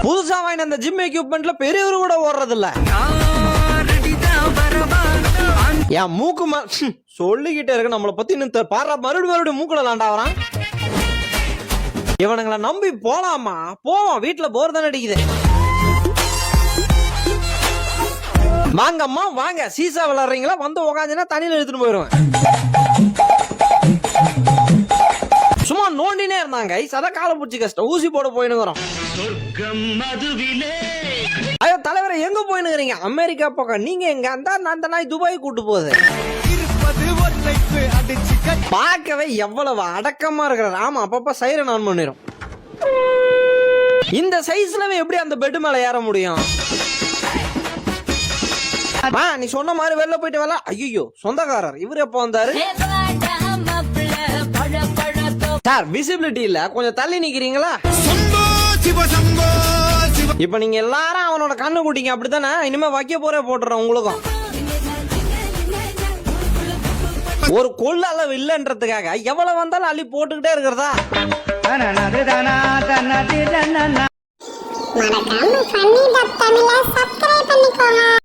புதுசா வாங்கின அந்த ஜிம் எக்யூப்மெண்ட்ல பெரியவரு கூட ஓடுறது இல்ல. என் மூக்கு சொல்லிக்கிட்டே இருக்க நம்மளை பத்தி இன்னும் பாரு மறுபடியும் மூக்குல லாண்டாவறான். இவனுங்களை நம்பி போலாமா? போவோம், வீட்டுல போர் தானே அடிக்குது. வாங்கம்மா வாங்க, சீசா விளையாடுறீங்களா? வந்து உக்காந்துன்னா தண்ணியில எடுத்துட்டு போயிருவேன். சும்மா நோண்டினே இருந்தாங்க, அதான் காலை பூச்சி கஷ்டம், ஊசி போட போயினுங்கிறோம். ஐயோ தலைவரை எங்க போயினுங்கிறீங்க? அமெரிக்கா பக்கம். நீங்க எங்க? அந்த நாய் துபாய் கூட்டு போகுது. பார்க்கவே எவ்வளவு அடக்கமா இருக்கிறார். ஆமா, அப்பப்ப சைரன் ஆன் பண்ணிரும். இந்த சைஸ்ல எப்படி அந்த பெட் மேல ஏற முடியும்? நீ சொன்ன மாதிரி வெளில போயிட்டு வரல. ஐயோ சொந்தக்காரர் இவரு எப்ப வந்தாரு? சார் விசிபிலிட்டி இல்ல, கொஞ்சம் தள்ளி நிக்கிறீங்களா? இப்ப நீங்க எல்லாரும் அவனோட கண்ணு கூட்டிங்க அப்படித்தானே? இனிமே வைக்க போறே போட்டுறேன் உங்களுக்கும். ஒரு கொள்ள அளவு இல்லன்றதுக்காக எவ்வளவு வந்தாலும் அள்ளி போட்டுக்கிட்டே இருக்கிறதா? மறக்காம சன்னி தமிழ சப்ஸ்கிரைப் பண்ணிக்கோங்க.